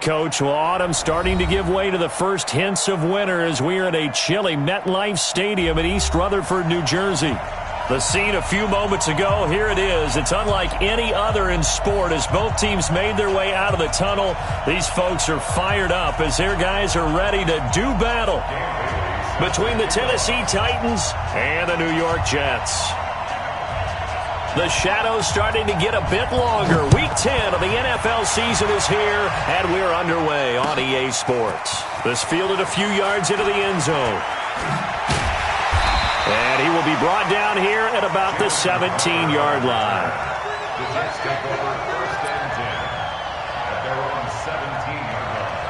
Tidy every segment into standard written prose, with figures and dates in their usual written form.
Coach, well, autumn starting to give way to the first hints of winter as we are at a chilly MetLife Stadium in East Rutherford, New Jersey. The scene a few moments ago, here it is. It's unlike any other in sport as both teams made their way out of the tunnel. These folks are fired up as their guys are ready to do battle between the Tennessee Titans and the New York Jets. The shadows starting to get a bit longer. Week 10 of the NFL season is here, and we're underway on EA Sports. This fielded a few yards into the end zone. And he will be brought down here at about the 17-yard line. The Jets take over first and 10 at their own 17-yard line.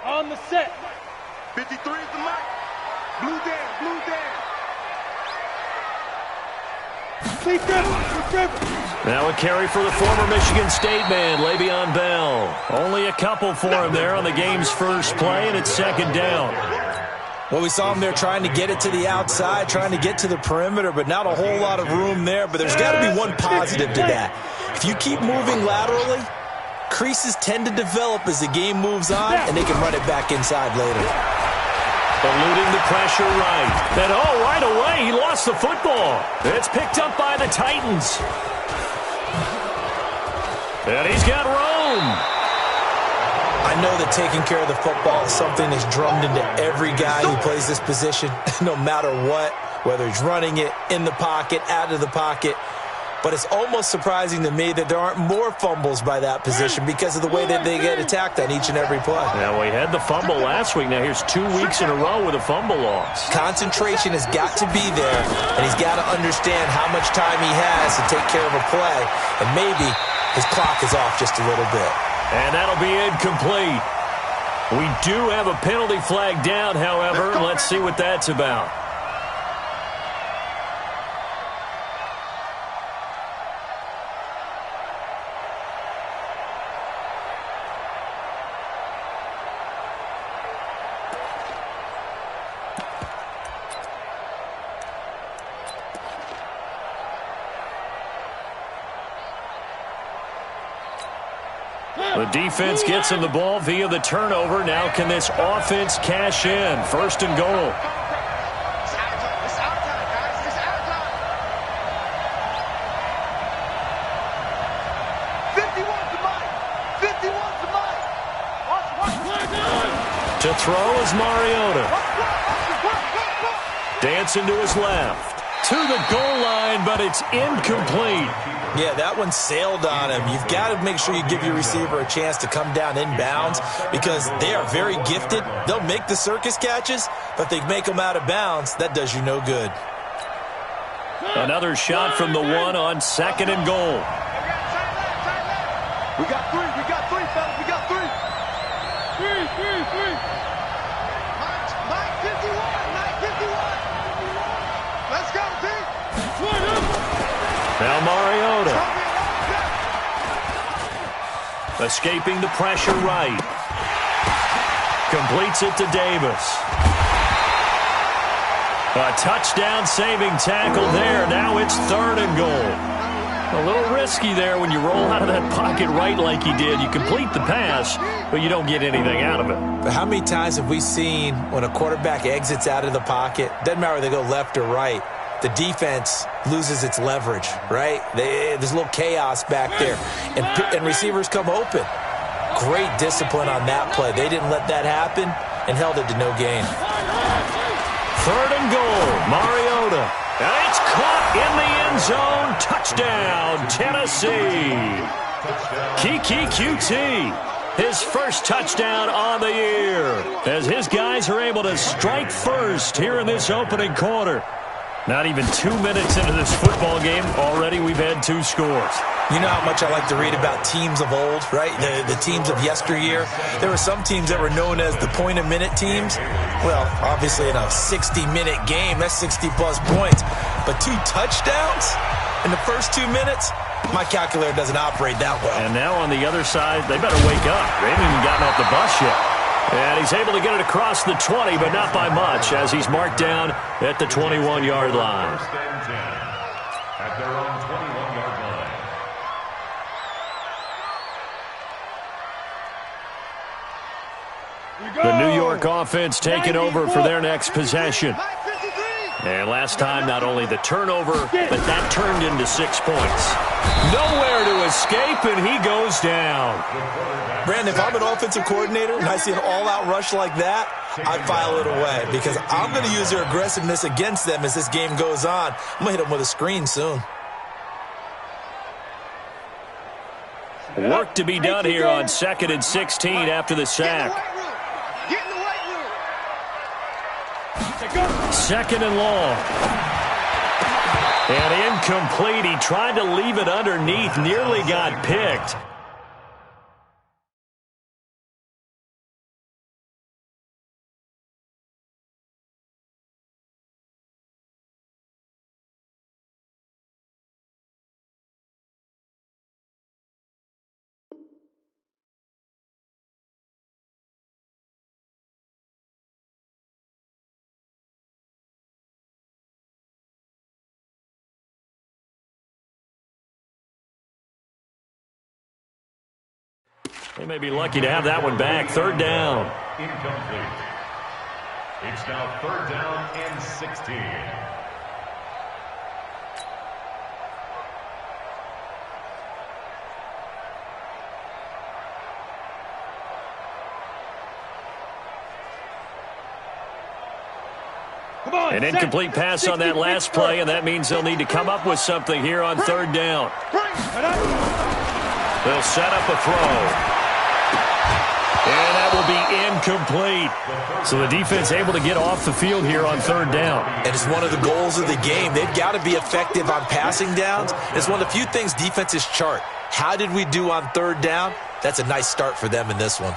On the set. 53 is the mark. Blue down, blue down. Now a carry for the former Michigan State man, Le'Veon Bell. Only a couple for him there on the game's first play, and it's second down. Well, we saw him there trying to get it to the outside, trying to get to the perimeter, but not a whole lot of room there. But there's got to be one positive to that. If you keep moving laterally, creases tend to develop as the game moves on, and they can run it back inside later. Eluding the pressure right. And right away, he lost the football. It's picked up by the Titans. And he's got room. I know that taking care of the football is something that's drummed into every guy who plays this position, no matter what, whether he's running it, in the pocket, out of the pocket. But it's almost surprising to me that there aren't more fumbles by that position because of the way that they get attacked on each and every play. Now, we had the fumble last week. Now, here's 2 weeks in a row with a fumble loss. Concentration has got to be there, and he's got to understand how much time he has to take care of a play, and maybe his clock is off just a little bit. And that'll be incomplete. We do have a penalty flag down, however. Let's see what that's about. The defense gets him the ball via the turnover. Now can this offense cash in? First and goal. To throw is Mariota. Dancing to his left. To the goal line, but it's incomplete. Yeah, that one sailed on him. You've got to make sure you give your receiver a chance to come down inbounds because they are very gifted. They'll make the circus catches, but they make them out of bounds. That does you no good. Another shot from the one on second and goal. We got three, fellas, we got three. Three. Mike 51. Let's go, team. Now Mariota. Escaping the pressure right. Completes it to Davis. A touchdown saving tackle there. Now it's third and goal. A little risky there when you roll out of that pocket right like he did. You complete the pass, but you don't get anything out of it. But how many times have we seen when a quarterback exits out of the pocket, doesn't matter whether they go left or right, the defense loses its leverage, right? There's a little chaos back there, and receivers come open. Great discipline on that play. They didn't let that happen and held it to no gain. Third and goal, Mariota. And it's caught in the end zone. Touchdown, Tennessee. Kiki QT, his first touchdown on the year, as his guys are able to strike first here in this opening quarter. Not even 2 minutes into this football game, already we've had 2 scores. You know how much I like to read about teams of old, right? The teams of yesteryear. There were some teams that were known as the point-a-minute teams. Well, obviously in a 60-minute game, that's 60-plus points. But 2 touchdowns in the first 2 minutes, My calculator doesn't operate that well. And now on the other side, they better wake up. They haven't even gotten off the bus yet. And he's able to get it across the 20, but not by much, as he's marked down at the 21-yard line. First and 10 at their own 21-yard line. The New York offense taking over for their next possession. And last time, not only the turnover, but that turned into 6 points. Nowhere to escape, and he goes down. Brandon, if I'm an offensive coordinator and I see an all-out rush like that, I file it away because I'm going to use their aggressiveness against them as this game goes on. I'm going to hit them with a screen soon. Work to be done here on 2nd and 16 after the sack. Get in the right room. 2nd and long. And incomplete. He tried to leave it underneath, nearly got picked. They may be lucky to have that one back. 3rd down. Incomplete. It's now 3rd down and 16. An incomplete pass on that last play, and that means they'll need to come up with something here on 3rd down. They'll set up a throw. And that will be incomplete. So the defense able to get off the field here on 3rd down. And it's one of the goals of the game. They've got to be effective on passing downs. It's one of the few things defenses chart. How did we do on 3rd down? That's a nice start for them in this one.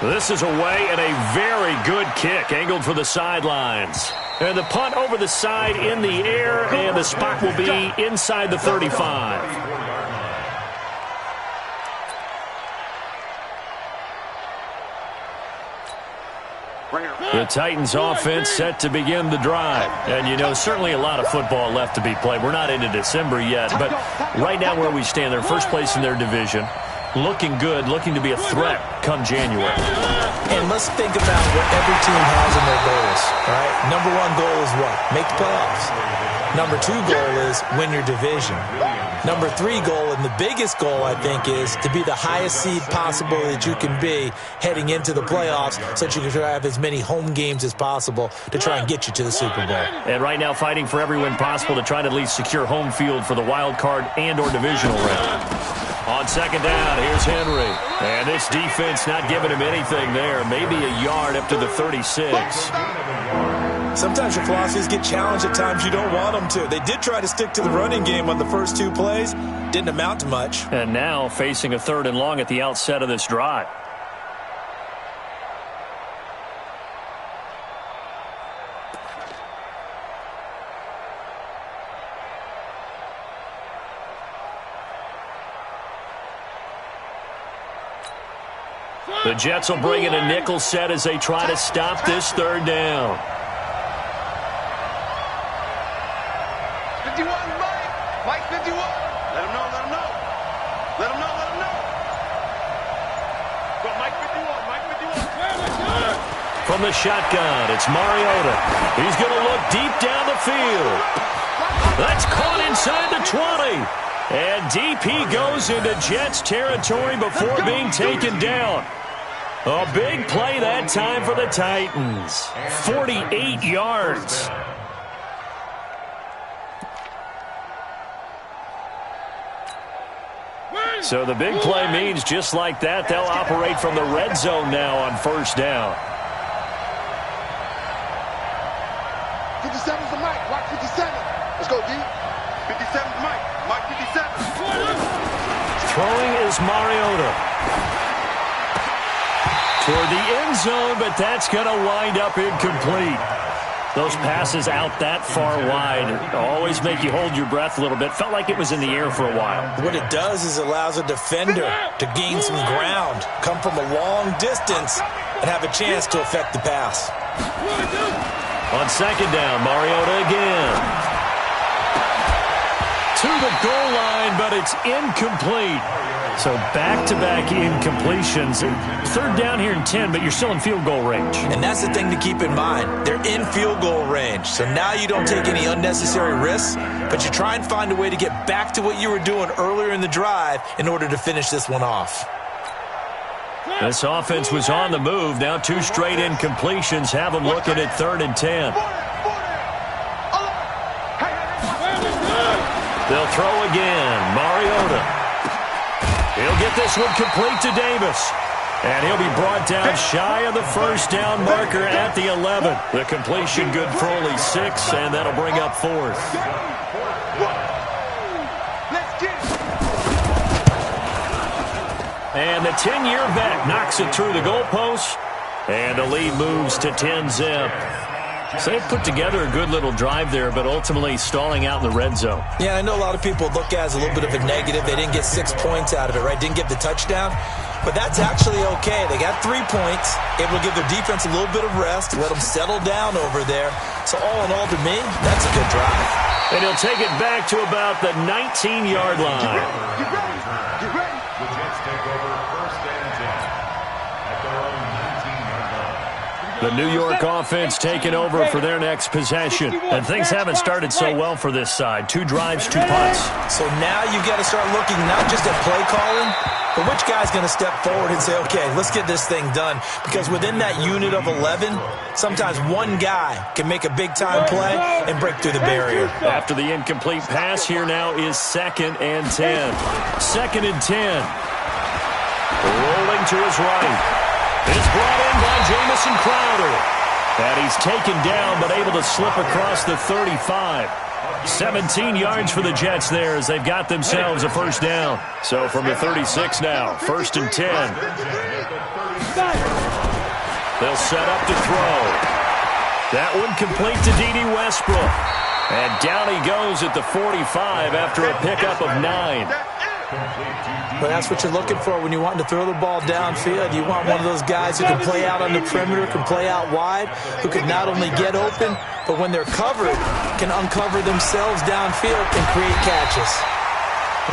This is away and a very good kick, angled for the sidelines. And the punt over the side in the air, and the spot will be inside the 35. The Titans offense set to begin the drive. And, you know, certainly a lot of football left to be played. We're not into December yet, but right now where we stand, they're first place in their division. Looking good, looking to be a threat come January. And let's think about what every team has in their goals, all right? Number 1 goal is what? Make the playoffs. Number 2 goal is win your division. Number 3 goal, and the biggest goal, I think, is to be the highest seed possible that you can be heading into the playoffs so that you can try to have as many home games as possible to try and get you to the Super Bowl. And right now fighting for every win possible to try to at least secure home field for the wild card and or divisional round. On 2nd down, here's Henry. And this defense not giving him anything there. Maybe a yard up to the 36. Sometimes your philosophies get challenged at times you don't want them to. They did try to stick to the running game on the first 2 plays. Didn't amount to much. And now facing a 3rd and long at the outset of this drive. The Jets will bring in a nickel set as they try to stop this 3rd down. 51, Mike 51. Let him know, let him know. Let him know, let him know. Go, Mike 51. From the shotgun, it's Mariota. He's going to look deep down the field. That's caught inside the 20. And deep he goes into Jets territory before being taken down. A big play that time for the Titans. 48 yards. So the big play means just like that, they'll operate from the red zone now on 1st down. 57's the Mike. Mike 57. Let's go, D. 57's Mike. Mike 57. Throwing is Mariota. Toward the end zone, but that's going to wind up incomplete. Those passes out that far wide always make you hold your breath a little bit. Felt like it was in the air for a while. What it does is it allows a defender to gain some ground, come from a long distance, and have a chance to affect the pass. On second down, Mariota again. To the goal line, but it's incomplete. So back-to-back incompletions. Third down here in 10, but you're still in field goal range. And that's the thing to keep in mind. They're in field goal range. So now you don't take any unnecessary risks, but you try and find a way to get back to what you were doing earlier in the drive in order to finish this one off. This offense was on the move. Now 2 straight incompletions have them looking at 3rd and 10. They'll throw again. Mariota. He'll get this one complete to Davis. And he'll be brought down shy of the first down marker at the 11. The completion good for only 6, and that'll bring up 4th. And the 10-year vet knocks it through the goalpost, and the lead moves to 10-zip. So they've put together a good little drive there, but ultimately stalling out in the red zone. Yeah, I know a lot of people look at it as a little bit of a negative. They didn't get 6 points out of it, right? Didn't get the touchdown. But that's actually okay. They got 3 points, able to give their defense a little bit of rest, let them settle down over there. So all in all, to me, that's a good drive. And he'll take it back to about the 19-yard line. Get ready. Get ready. The Jets take over 1st and 10 at their own 19-yard line. The New York offense taking over for their next possession. And things haven't started so well for this side. 2 drives, 2 punts. So now you've got to start looking not just at play calling, but which guy's going to step forward and say, okay, let's get this thing done. Because within that unit of 11, sometimes one guy can make a big-time play and break through the barrier. After the incomplete pass, here now is 2nd and 10. 2nd and 10. Rolling to his right. It's brought in by Jamison Crowder. And he's taken down, but able to slip across the 35. 17 yards for the Jets there as they've got themselves a first down. So from the 36 now, 1st and 10. They'll set up to throw. That one complete to D.D. Westbrook. And down he goes at the 45 after a pickup of 9. But that's what you're looking for when you want to throw the ball downfield. You want one of those guys who can play out on the perimeter, can play out wide, who can not only get open, but when they're covered, can uncover themselves downfield and create catches.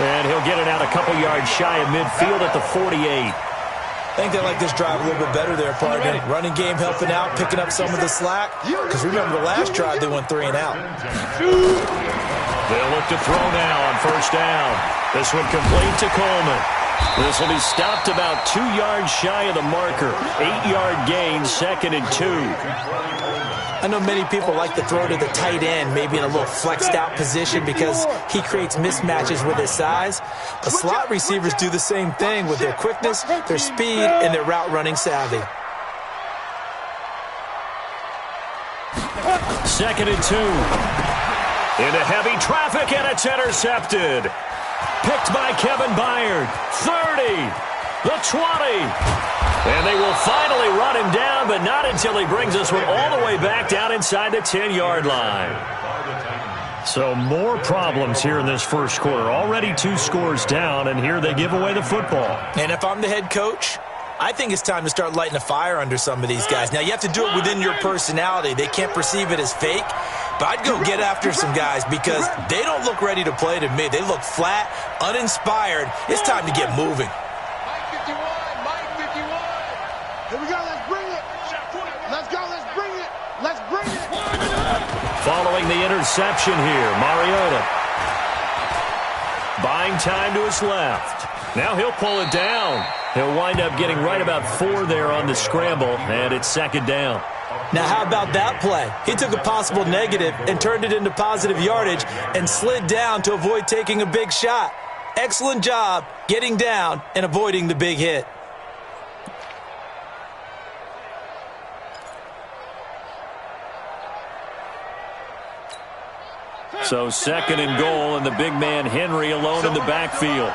And he'll get it out a couple yards shy of midfield at the 48. I think they like this drive a little bit better there, partner. Running game helping out, picking up some of the slack. Because remember the last drive, they went 3 and out. They'll look to throw now on 1st down. This one complete to Coleman. This will be stopped about 2 yards shy of the marker. 8-yard gain, 2nd and 2. I know many people like to throw to the tight end, maybe in a little flexed out position because he creates mismatches with his size. But slot receivers do the same thing with their quickness, their speed, and their route running savvy. 2nd and 2. Into heavy traffic, and it's intercepted. Picked by Kevin Byard. 30. The 20. And they will finally run him down, but not until he brings this one all the way back down inside the 10-yard line. So more problems here in this first quarter. Already 2 scores down, and here they give away the football. And if I'm the head coach, I think it's time to start lighting a fire under some of these guys. Now, you have to do it within your personality. They can't perceive it as fake. But I'd go get after some guys because they don't look ready to play to me. They look flat, uninspired. It's time to get moving. Mike 51, Mike 51. Here we go, let's bring it. Let's go, let's bring it. Let's bring it. Following the interception here, Mariota. Buying time to his left. Now he'll pull it down. He'll wind up getting right about 4 there on the scramble, and it's 2nd down. Now, how about that play? He took a possible negative and turned it into positive yardage and slid down to avoid taking a big shot. Excellent job getting down and avoiding the big hit. So 2nd and goal, and the big man Henry alone in the backfield.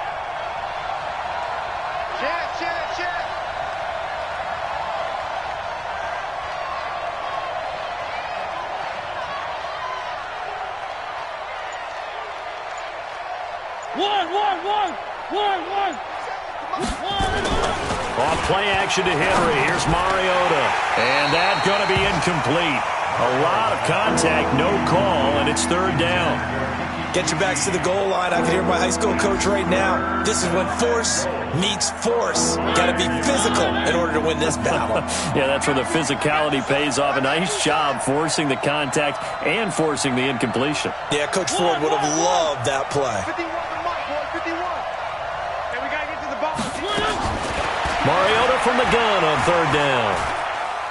Off play action to Henry. Here's Mariota. And that's going to be incomplete. A lot of contact, no call, and it's third down. Get your backs to the goal line. I can hear my high school coach right now. This is when force meets force. Got to be physical in order to win this battle. Yeah, that's where the physicality pays off. A nice job forcing the contact and forcing the incompletion. Yeah, Coach Ford would have loved that play. 51 to Mike, boy, 51. And we got to get to the ball. Mariota from the gun on third down.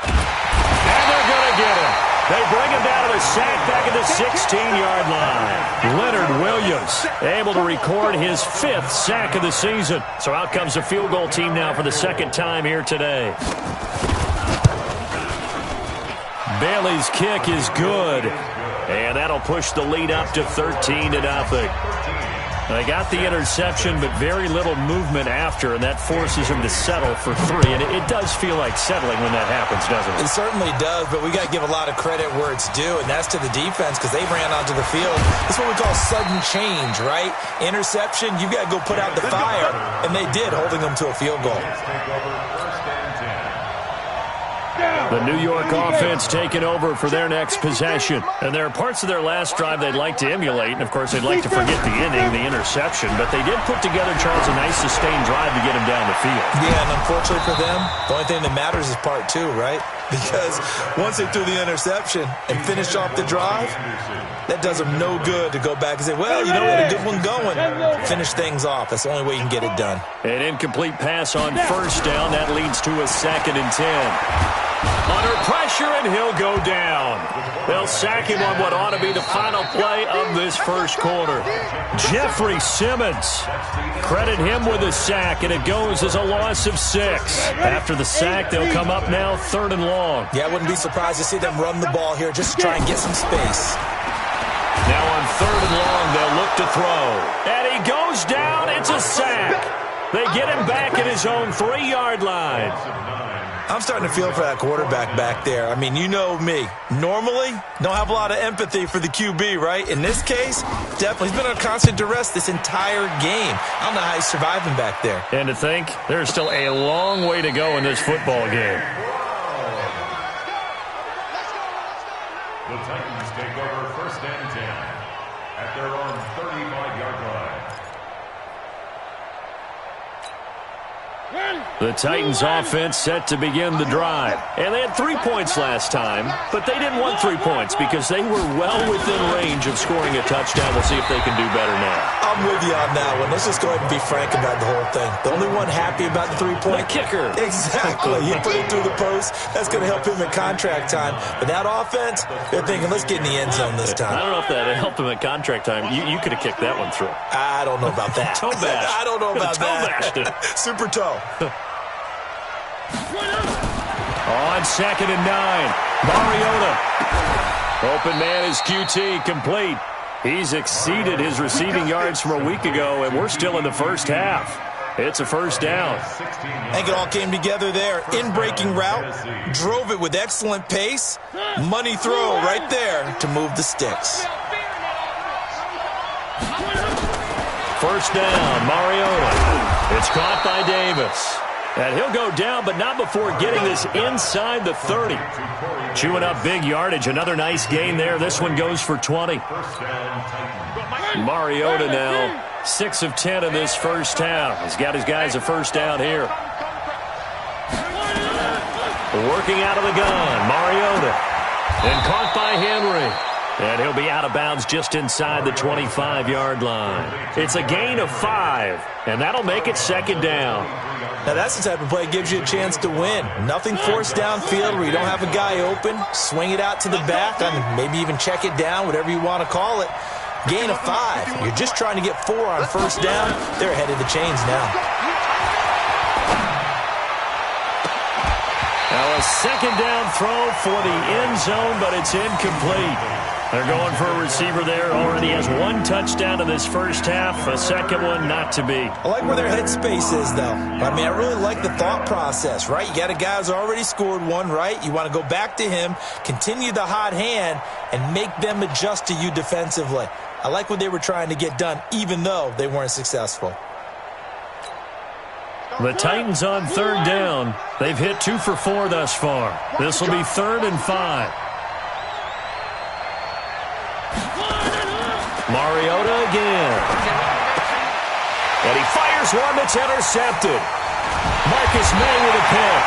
And they're going to get him. They bring him down to the sack back at the 16-yard line. Leonard Williams able to record his 5th sack of the season. So out comes the field goal team now for the second time here today. Bailey's kick is good. And that'll push the lead up to 13-0. They got the interception, but very little movement after, and that forces him to settle for 3. And it does feel like settling when that happens, doesn't it? It certainly does, but we got to give a lot of credit where it's due, and that's to the defense because they ran onto the field. That's what we call sudden change, right? Interception, you got to go put out the fire, and they did, holding them to a field goal. The New York offense taking over for their next possession. And there are parts of their last drive they'd like to emulate. And, of course, they'd like to forget the inning, the interception. But they did put together, Charles, a nice sustained drive to get him down the field. Yeah, and unfortunately for them, the only thing that matters is part 2, right? Because once they threw the interception and finished off the drive, that does them no good to go back and say, well, you know, we had a good one going. Finish things off. That's the only way you can get it done. An incomplete pass on first down. That leads to a 2nd and 10. Under pressure, and he'll go down. They'll sack him on what ought to be the final play of this first quarter. Jeffrey Simmons. Credit him with a sack, and it goes as a loss of 6. After the sack, they'll come up now 3rd and long. Yeah, I wouldn't be surprised to see them run the ball here just to try and get some space. Now on 3rd and long, they'll look to throw. And he goes down. It's a sack. They get him back at his own 3-yard line. I'm starting to feel for that quarterback back there. I mean, you know me. Normally, don't have a lot of empathy for the QB, right? In this case, definitely. He's been on constant duress this entire game. I don't know how he's surviving back there. And to think, there's still a long way to go in this football game. The Titans take over 1st and 10 at their own 35-yard line. The Titans offense set to begin the drive. And they had 3 points last time, but they didn't want 3 points because they were well within range of scoring a touchdown. We'll see if they can do better now. I'm with you on that one. Let's just go ahead and be frank about the whole thing. The only one happy about the 3-point. The kicker. Exactly. He put it through the post. That's going to help him in contract time. But that offense, they're thinking, let's get in the end zone this time. I don't know if that helped him at contract time. You could have kicked that one through. I don't know about that. Toe bash. I don't know about that. Super toe. On 2nd and 9, Mariota. Open man is QT, complete. He's exceeded his receiving yards from a week ago, and we're still in the first half. It's a first down. I think it all came together there. In-breaking route, drove it with excellent pace. Money throw right there to move the sticks. First down, Mariota. It's caught by Davis. And he'll go down, but not before getting this inside the 30. Chewing up big yardage. Another nice gain there. This one goes for 20. Mariota now 6 of 10 in this first half. He's got his guys a first down here. Working out of the gun, Mariota. And caught by Henry. And he'll be out of bounds just inside the 25-yard line. It's a gain of 5, and that'll make it 2nd down. Now, that's the type of play that gives you a chance to win. Nothing forced downfield where you don't have a guy open. Swing it out to the back, and maybe even check it down, whatever you want to call it. Gain of 5. You're just trying to get 4 on first down. They're ahead of the chains now. Now a 2nd down throw for the end zone, but it's incomplete. They're going for a receiver there. Already has 1 touchdown in this first half. A second one not to be. I like where their headspace is, though. I mean, I really like the thought process, right? You got a guy who's already scored 1, right? You want to go back to him, continue the hot hand, and make them adjust to you defensively. I like what they were trying to get done, even though they weren't successful. The Titans on third down. They've hit 2 for 4 thus far. This will be 3rd and 5. Mariota again. And he fires one that's intercepted. Marcus May with a pick.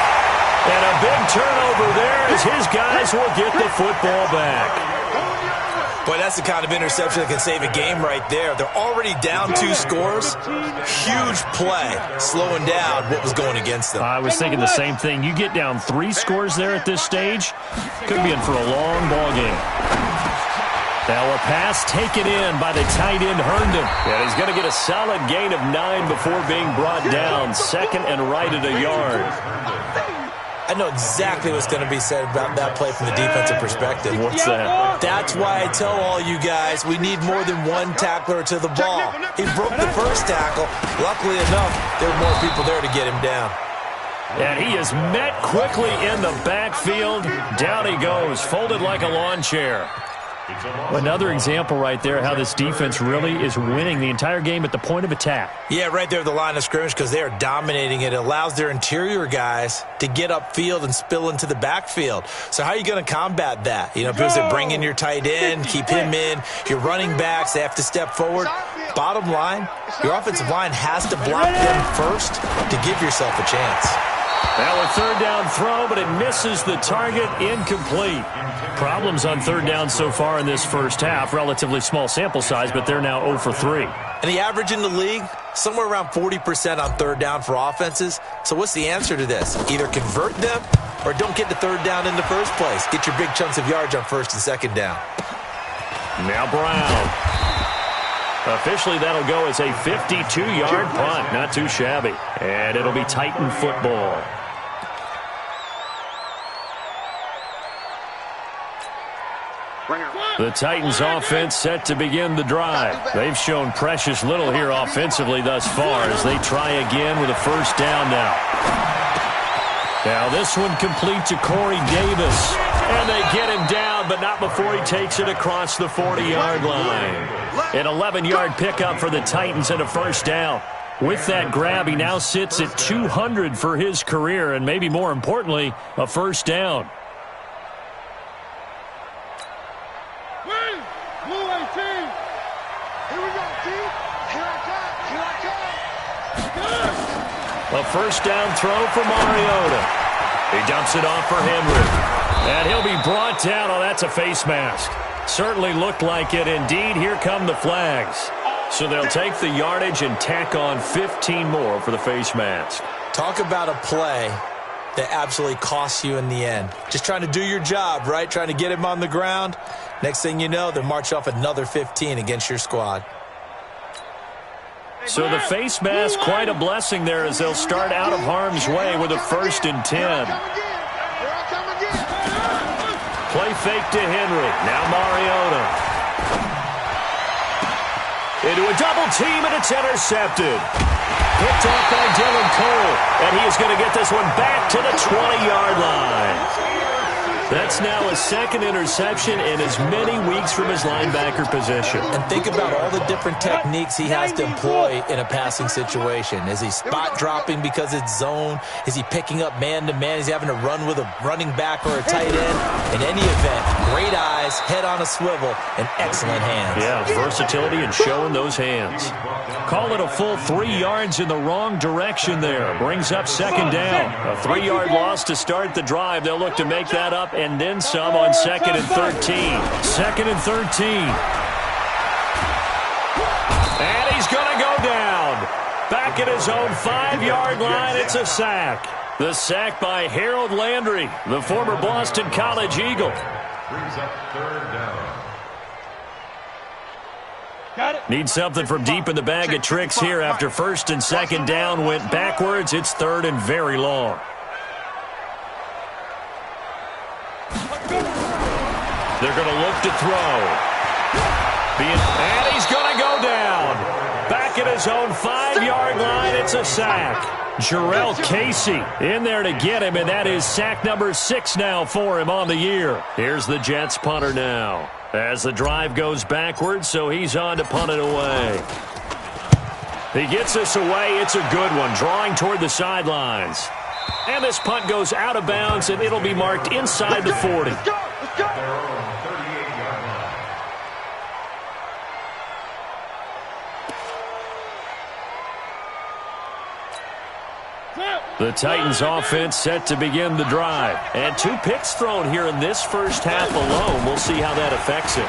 And a big turnover there as his guys will get the football back. Boy, that's the kind of interception that can save a game right there. They're already down 2 scores. Huge play, slowing down what was going against them. I was thinking the same thing. You get down 3 scores there at this stage, could be in for a long ball game. Now a pass taken in by the tight end Herndon. And he's going to get a solid gain of 9 before being brought down. 2nd and right at a yard. I know exactly what's going to be said about that play from the defensive perspective. What's that? That's why I tell all you guys we need more than one tackler to the ball. He broke the first tackle. Luckily enough, there were more people there to get him down. And he is met quickly in the backfield. Down he goes, folded like a lawn chair. Another example right there how this defense really is winning the entire game at the point of attack. Yeah, right there at the line of scrimmage because they are dominating it. It allows their interior guys to get upfield and spill into the backfield. So how are you going to combat that? You know, because they bring in your tight end, keep him in. Your running backs, they have to step forward. Bottom line, your offensive line has to block them first to give yourself a chance. Now a 3rd down throw, but it misses the target, incomplete. Problems on 3rd down so far in this first half. Relatively small sample size, but they're now 0 for 3. And the average in the league, somewhere around 40% on 3rd down for offenses. So what's the answer to this? Either convert them or don't get the 3rd down in the first place. Get your big chunks of yards on 1st and 2nd down. Now Brown. Officially, that'll go as a 52-yard punt. Not too shabby. And it'll be Titan football. The Titans offense set to begin the drive. They've shown precious little here offensively thus far as they try again with a 1st down now. Now this one complete to Corey Davis. And they get him down, but not before he takes it across the 40-yard line. An 11-yard pickup for the Titans and a 1st down. With that grab, he now sits at 200 for his career, and maybe more importantly, a 1st down. A 1st down throw for Mariota. He dumps it off for Henry. And he'll be brought down. Oh, that's a face mask. Certainly looked like it. Indeed, here come the flags. So they'll take the yardage and tack on 15 more for the face mask. Talk about a play that absolutely costs you in the end. Just trying to do your job, right? Trying to get him on the ground. Next thing you know, they'll march off another 15 against your squad. So the face mask, quite a blessing there as they'll start out of harm's way with a 1st and 10. Play fake to Henry. Now Mariota. Into a double team, and it's intercepted. Picked off by Dylan Cole. And he is going to get this one back to the 20-yard line. That's now a 2nd interception in as many weeks from his linebacker position. And think about all the different techniques he has to employ in a passing situation. Is he spot dropping because it's zone? Is he picking up man-to-man? Is he having to run with a running back or a tight end? In any event, great eyes, head on a swivel, and excellent hands. Yeah, versatility and showing those hands. Call it a full 3 yards in the wrong direction there. Brings up 2nd down. A 3-yard loss to start the drive. They'll look to make that up and then some on 2nd and 13. 2nd and 13. And he's going to go down. Back at his own 5-yard line, it's a sack. The sack by Harold Landry, the former Boston College Eagle. Brings up 3rd down. Need something from deep in the bag of tricks here after 1st and 2nd down went backwards. It's 3rd and very long. They're going to look to throw. And he's going to go down. Back at his own 5-yard line, it's a sack. Jarrell Casey in there to get him, and that is sack number 6 now for him on the year. Here's the Jets punter now. As the drive goes backwards, so he's on to punt it away. He gets this away. It's a good one, drawing toward the sidelines. And this punt goes out of bounds, and it'll be marked inside the 40. Let's go. Their own 38-yard line. The Titans offense set to begin the drive. And 2 picks thrown here in this first half alone. We'll see how that affects it.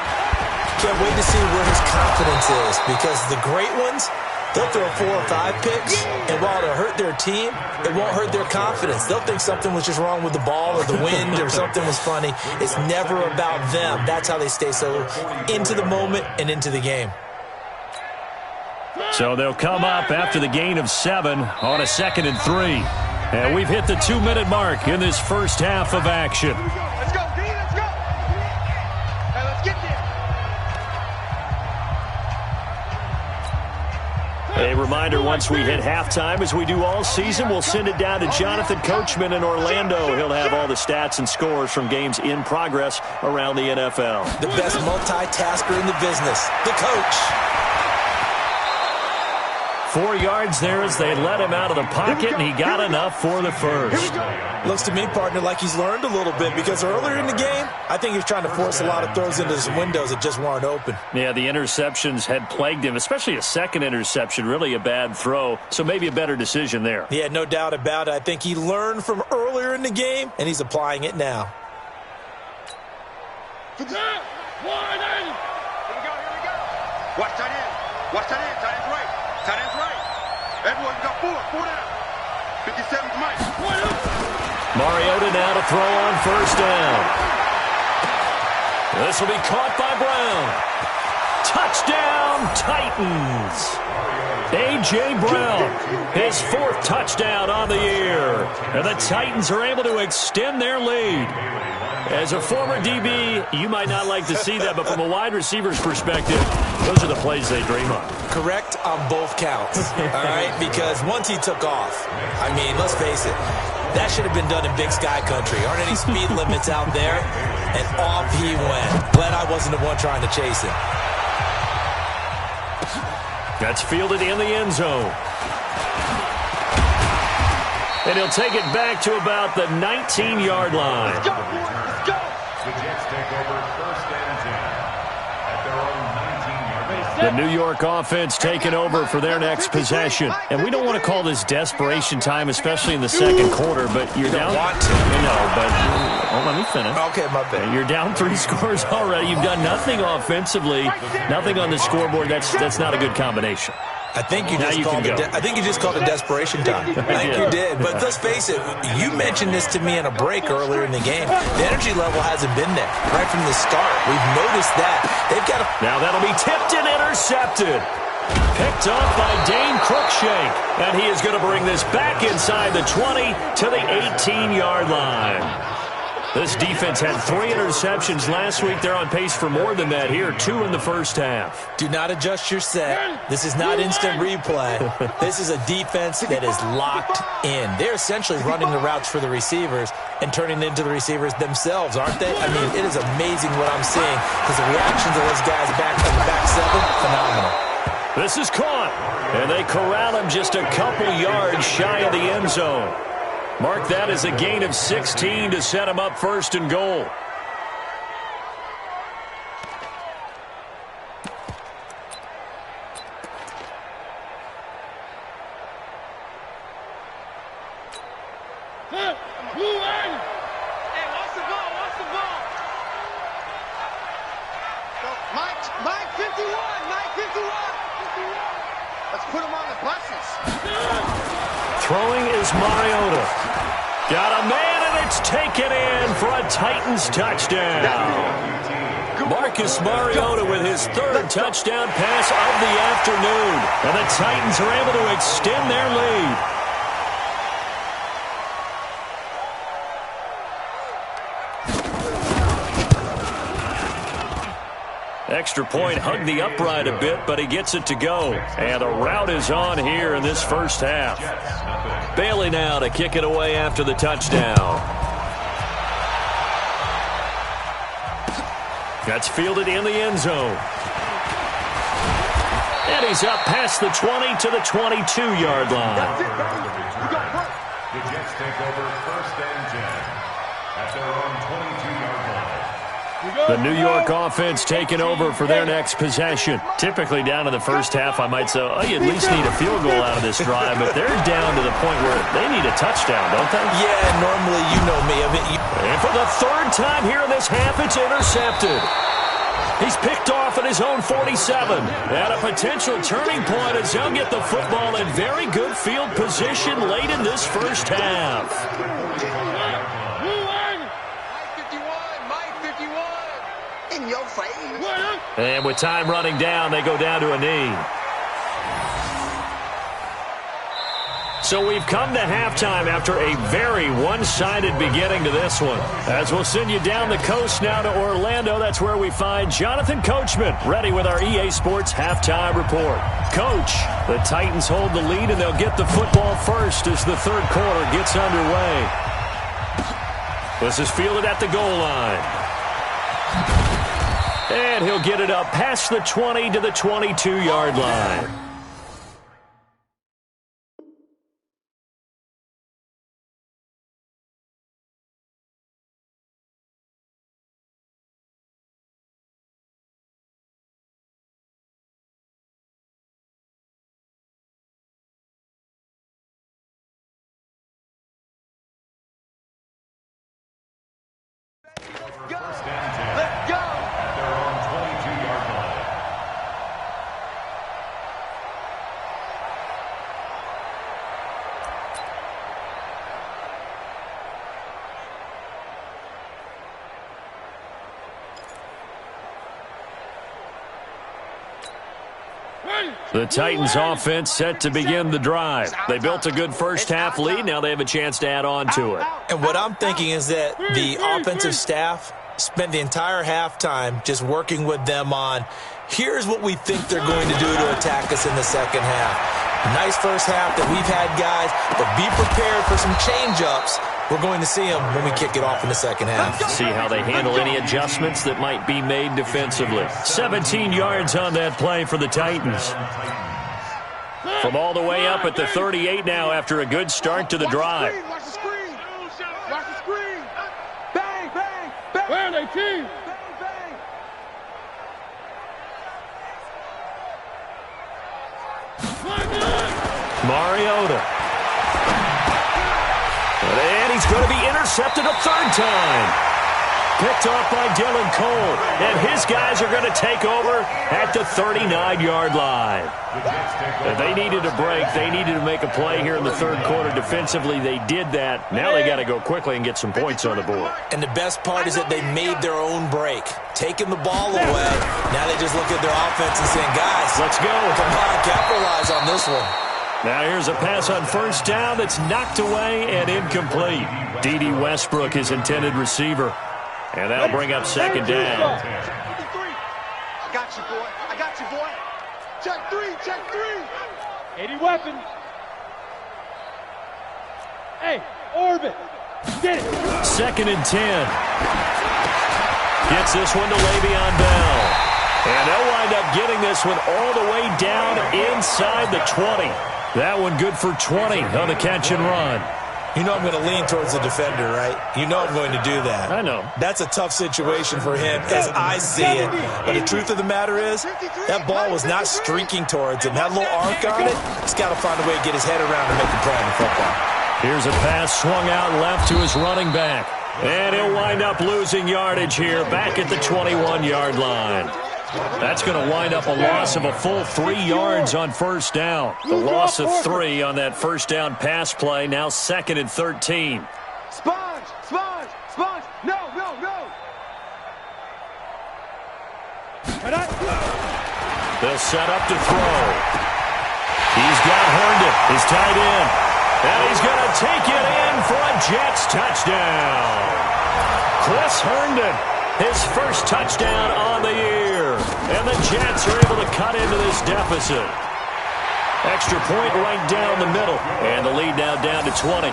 Can't wait to see where his confidence is, because the great ones, they'll throw 4 or 5 picks, and while it'll hurt their team, it won't hurt their confidence. They'll think something was just wrong with the ball or the wind or something was funny. It's never about them. That's how they stay so into the moment and into the game. So they'll come up after the gain of 7 on a 2nd and 3. And we've hit the 2-minute mark in this first half of action. Let's go, D, let's go. Hey, let's get there. A reminder, once we hit halftime, as we do all season, we'll send it down to Jonathan Coachman in Orlando. He'll have all the stats and scores from games in progress around the NFL. The best multitasker in the business, the coach. 4 yards there as they let him out of the pocket, and he got enough for the first. Looks to me, partner, like he's learned a little bit, because earlier in the game, I think he was trying to force a lot of throws into some windows that just weren't open. Yeah, the interceptions had plagued him, especially a second interception, really a bad throw, so maybe a better decision there. Yeah, no doubt about it. I think he learned from earlier in the game, and he's applying it now. Here we go. Watch tight end. Watch tight end. Tight end's right. Tight end's right. Edwards, you got 4 down. 57's Mike. Mariota now to throw on first down. This will be caught by Brown. Touchdown, Titans. A.J. Brown, his 4th touchdown on the year. And the Titans are able to extend their lead. As a former DB, you might not like to see that, but from a wide receiver's perspective, those are the plays they dream of. Correct on both counts, all right? Because once he took off, I mean, let's face it, that should have been done in Big Sky country. Aren't any speed limits out there? And off he went. Glad I wasn't the one trying to chase him. That's fielded in the end zone. And he'll take it back to about the 19-yard line. Let's go, boys. Let's go. The Jets take over 1st and 10 at their own 19-yard line. The New York offense taking over for their next possession. And we don't want to call this desperation time, especially in the second quarter, but you're down. Want to. No, but let me finish. Okay, my bad. You're down 3 scores already. You've done nothing offensively, nothing on the scoreboard. That's not a good combination. I think you Now just you called can it. go. I think you just called it desperation time. I think you did. But let's face it. You mentioned this to me in a break earlier in the game. The energy level hasn't been there right from the start. We've noticed that. They've got. Now that'll be tipped and intercepted. Picked off by Dane Cruikshank, and he is going to bring this back inside the 20 to the 18-yard line. This defense had 3 interceptions last week. They're on pace for more than that here, 2 in the first half. Do not adjust your set. This is not instant replay. This is a defense that is locked in. They're essentially running the routes for the receivers and turning it into the receivers themselves, aren't they? I mean, it is amazing what I'm seeing, because the reactions of those guys back in the back 7, phenomenal. This is caught, and they corral him just a couple yards shy of the end zone. Mark that as a gain of 16 to set him up 1st and goal. Mike 51. Let's put him on the buses. Throwing is Mariota. Got a man, and it's taken in for a Titans touchdown. Marcus Mariota with his 3rd touchdown pass of the afternoon. And the Titans are able to extend their lead. Extra point hugged the upright a bit, but he gets it to go. And the route is on here in this first half. Bailey now to kick it away after the touchdown. That's fielded in the end zone. And he's up past the 20 to the 22-yard line. The Jets take over 1st and 10 at their own 22-yard line. The New York offense taking over for their next possession. Typically down in the first half, I might say, oh, you at least need a field goal out of this drive, but they're down to the point where they need a touchdown, don't they? Yeah, normally you know me. And for the 3rd time here in this half, it's intercepted. He's picked off at his own 47. At a potential turning point as they'll get the football in very good field position late in this first half. In your face. And with time running down, they go down to a knee. So we've come to halftime after a very one-sided beginning to this one. As we'll send you down the coast now to Orlando, that's where we find Jonathan Coachman, ready with our EA Sports Halftime Report. Coach, the Titans hold the lead, and they'll get the football first as the 3rd quarter gets underway. This is fielded at the goal line. And he'll get it up past the 20 to the 22-yard line. The Titans offense set to begin the drive. They built a good first half lead. Now they have a chance to add on to it. And what I'm thinking is that the offensive staff spent the entire halftime just working with them on, here's what we think they're going to do to attack us in the second half. Nice first half that we've had, guys, but be prepared for some change-ups. We're going to see them when we kick it off in the second half. See how they handle any adjustments that might be made defensively. 17 yards on that play for the Titans. From all the way up at the 38 now after a good start to the drive. Watch the screen. Watch the screen. Bang, bang, bang. Where are they, team? Bang, bang. Mariota. And he's going to be intercepted a 3rd time. Picked off by Dylan Cole. And his guys are going to take over at the 39-yard line. If they needed a break, they needed to make a play here in the 3rd quarter. Defensively, they did that. Now they got to go quickly and get some points on the board. And the best part is that they made their own break. Taking the ball away. Now they just look at their offense and saying, guys, let's go. Come on, capitalize on this one. Now here's a pass on 1st down that's knocked away and incomplete. D.D. Westbrook, his intended receiver. And that'll bring up 2nd down. I got you, boy. I got you, boy. Check 3, check 3. 80 weapons. Hey, orbit. Get it. 2nd and 10. Gets this one to Le'Veon Bell. And they'll wind up getting this one all the way down inside the 20. That one good for 20 on the catch and run. You know I'm going to lean towards the defender, right? You know I'm going to do that. I know. That's a tough situation for him as I see it. But the truth of the matter is, that ball was not streaking towards him. That little arc on it, he's got to find a way to get his head around and make a play on the football. Here's a pass swung out left to his running back. And he'll wind up losing yardage here back at the 21-yard line. That's going to wind up a loss of a full 3 yards on 1st down. The loss of 3 on that 1st down pass play, now 2nd and 13. Sponge, sponge, sponge. No, no, no. They'll set up to throw. He's got Herndon, his tight end. And he's going to take it in for a Jets touchdown. Chris Herndon, his first touchdown on the year. And the Jets are able to cut into this deficit. Extra point right down the middle. And the lead now down to 20.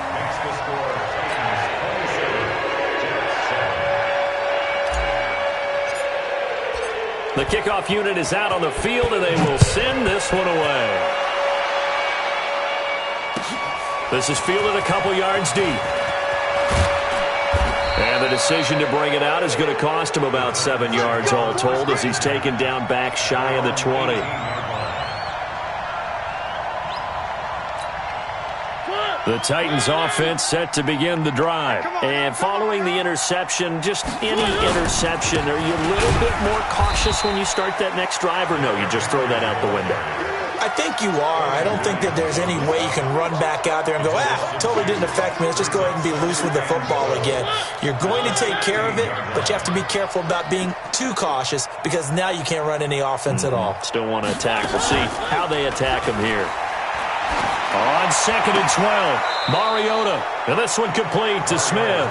The kickoff unit is out on the field, and they will send this one away. This is fielded a couple yards deep. And the decision to bring it out is going to cost him about 7 yards all told as he's taken down back shy of the 20. The Titans offense set to begin the drive. And following the interception, just any interception, are you a little bit more cautious when you start that next drive, or no, you just throw that out the window? I think you are. I don't think that there's any way you can run back out there and go, totally didn't affect me. Let's just go ahead and be loose with the football again. You're going to take care of it, but you have to be careful about being too cautious because now you can't run any offense at all. Still want to attack. We'll see how they attack him here. On 2nd and 12, Mariota. And this one complete to Smith.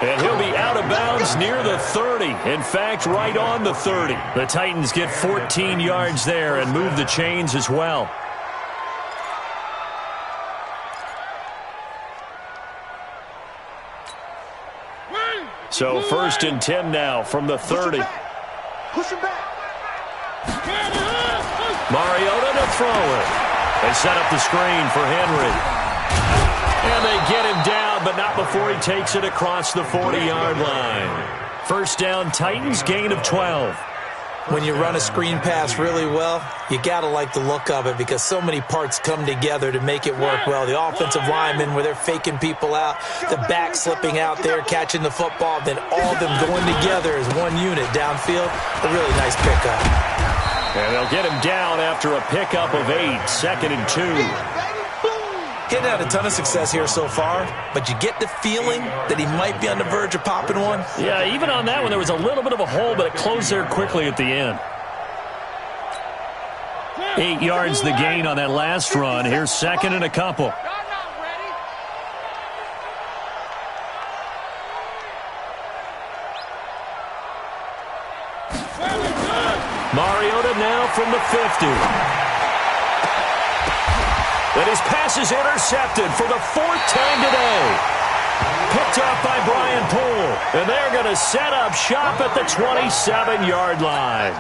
And he'll be out of bounds near the 30. In fact, right on the 30. The Titans get 14 yards there and move the chains as well. So 1st and 10 now from the 30. Push him back. Mariota to throw it. They set up the screen for Henry. And they get him down, but not before he takes it across the 40-yard line. First down, Titans, gain of 12. When you run a screen pass really well, you got to like the look of it because so many parts come together to make it work well. The offensive linemen, where they're faking people out, the back slipping out there, catching the football, then all of them going together as one unit downfield. A really nice pickup. And they'll get him down after a pickup of 8, 2nd and 2. He's had a ton of success here so far, but you get the feeling that he might be on the verge of popping one. Yeah, even on that one, there was a little bit of a hole, but it closed there quickly at the end. 8 yards the gain on that last run. Here's 2nd and a couple. Mariota now from the 50. And his pass is intercepted for the 4th time today. Picked off by Brian Poole. And they're going to set up shop at the 27-yard line.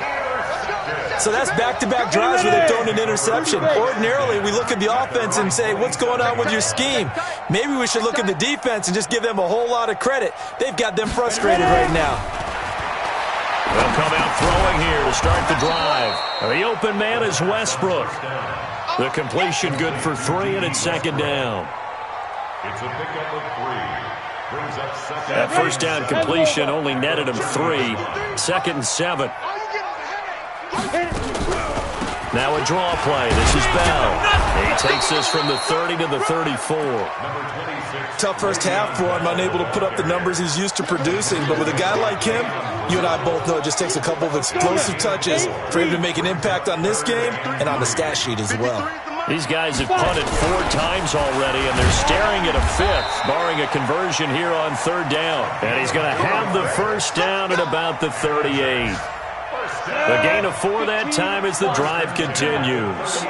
So that's back-to-back drives where they've thrown an interception. Ordinarily, we look at the offense and say, what's going on with your scheme? Maybe we should look at the defense and just give them a whole lot of credit. They've got them frustrated right now. They'll come out throwing here to start the drive. The open man is Westbrook. The completion good for 3, and it's 2nd down. It's a pickup of 3. Brings up 2nd. That first down completion only netted him 3. 2nd and 7. Now a draw play. This is Bell. He takes this from the 30 to the 34. Tough first half for him, unable to put up the numbers he's used to producing. But with a guy like him, you and I both know it just takes a couple of explosive touches for him to make an impact on this game and on the stat sheet as well. These guys have punted 4 times already, and they're staring at a 5th, barring a conversion here on 3rd down. And he's going to have the first down at about the 38. The gain of 4 that time as the drive continues.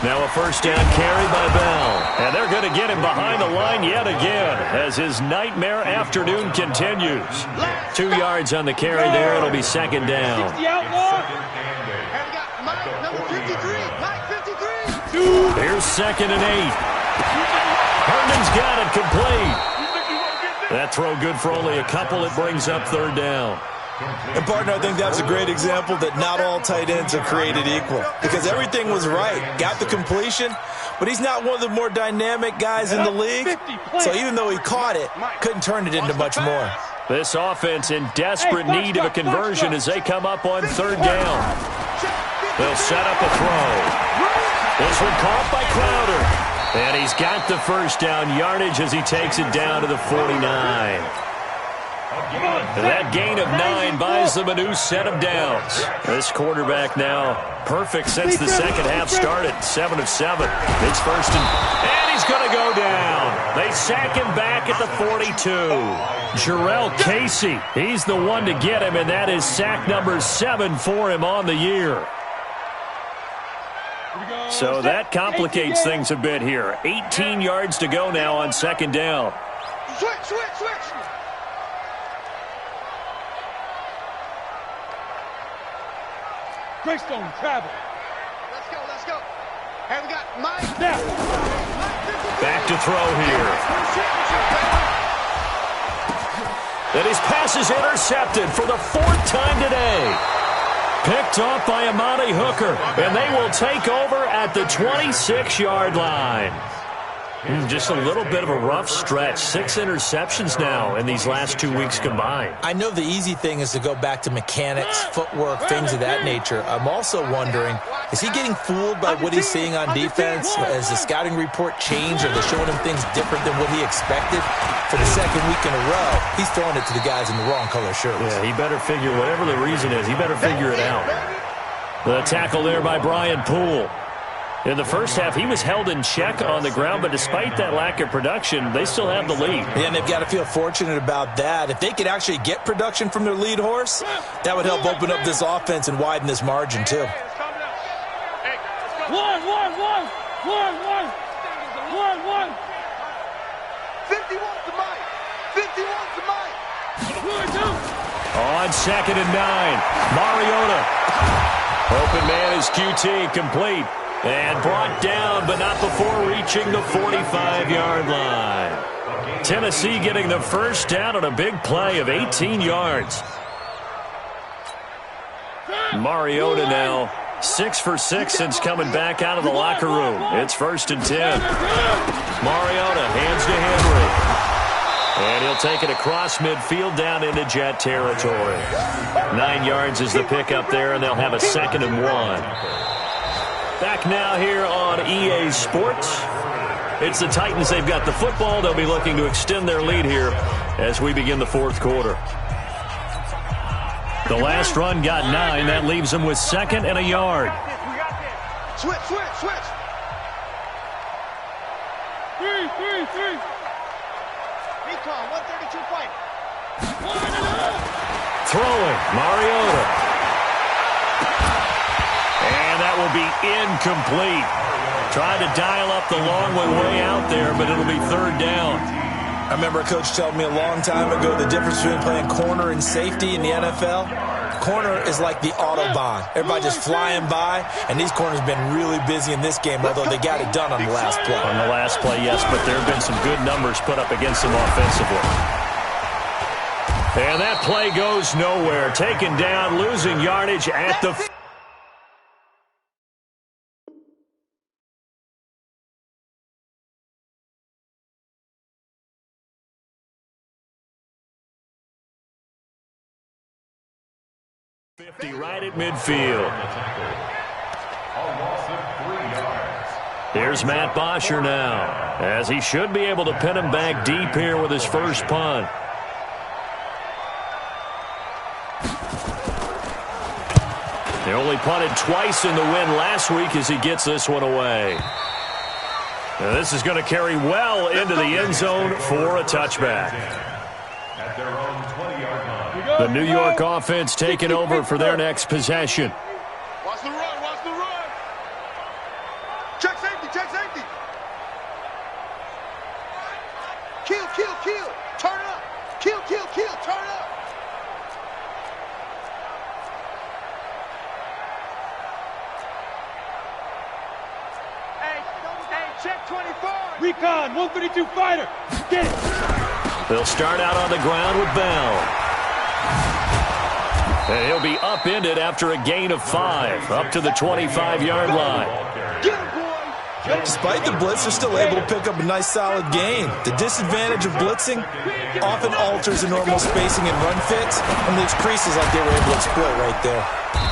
Now a first down carry by Bell. And they're going to get him behind the line yet again as his nightmare afternoon continues. 2 yards on the carry there. It'll be 2nd down. Here's 2nd and 8. Herndon's got it complete. That throw good for only a couple. It brings up 3rd down. And, partner, I think that's a great example that not all tight ends are created equal because everything was right. Got the completion, but he's not one of the more dynamic guys in the league. So even though he caught it, couldn't turn it into much more. This offense in desperate need of a conversion as they come up on 3rd down. They'll set up a throw. This one caught by Crowder. And he's got the first down yardage as he takes it down to the 49. That gain of 9 buys them a new set of downs. This quarterback now perfect since the second half started. 7 of 7. It's 1st and he's going to go down. They sack him back at the 42. Jarrell Casey, he's the one to get him, and that is sack number 7 for him on the year. So that complicates things a bit here. 18 yards to go now on 2nd down. Switch. Greystone travel. Let's go, let's go. Hey, we got Mike. Now. Back to throw here. And his pass is intercepted for the 4th time today. Picked off by Amani Hooker, and they will take over at the 26-yard line. Just a little bit of a rough stretch. 6 interceptions now in these last 2 weeks combined. I know the easy thing is to go back to mechanics, footwork, things of that nature. I'm also wondering, is he getting fooled by what he's seeing on defense? Has the scouting report changed? Are they showing him things different than what he expected? For the 2nd week in a row, he's throwing it to the guys in the wrong color shirts. Yeah, he better figure, whatever the reason is, he better figure it out. The tackle there by Brian Poole. In the first half, he was held in check on the ground, but despite that lack of production, they still have the lead. Yeah, and they've got to feel fortunate about that. If they could actually get production from their lead horse, that would help open up this offense and widen this margin, too. One. 51 to Mike. 51 to Mike. On 2nd and 9, Mariota. Open man is QT, complete. And brought down, but not before reaching the 45-yard line. Tennessee getting the first down on a big play of 18 yards. Mariota now 6 for 6 since coming back out of the locker room. It's 1st and 10. Mariota hands to Henry. And he'll take it across midfield down into Jet territory. 9 yards is the pickup there, and they'll have a 2nd and 1. Back now here on EA Sports. It's the Titans. They've got the football. They'll be looking to extend their lead here as we begin the 4th quarter. The last run got 9. That leaves them with 2nd and a yard. Switch. 3. Recon, 132 fight. Throwing, Mariota. And that will be incomplete. Tried to dial up the long way out there, but it'll be 3rd down. I remember a coach telling me a long time ago the difference between playing corner and safety in the NFL. Corner is like the Autobahn. Everybody just flying by, and these corners have been really busy in this game, although they got it done on the last play. On the last play, yes, but there have been some good numbers put up against them offensively. And that play goes nowhere. Taken down, losing yardage at the 50 right at midfield. Here's Matt Bosher now, as he should be able to pin him back deep here with his first punt. They only punted twice in the win last week as he gets this one away. Now this is going to carry well into the end zone for a touchback. At their own 20-yard line. The New York offense taking over for their next possession. Watch the run. Check safety. Kill. Turn up. Kill. Turn up. Hey, check 24. Recon, 132 fighter. Get it. They'll start out on the ground with Bell. And he'll be upended after a gain of 5, up to the 25-yard line. Get him, boy. Despite the blitz, they're still able to pick up a nice, solid gain. The disadvantage of blitzing often alters the normal spacing and run fits, and leaves creases like they were able to exploit right there.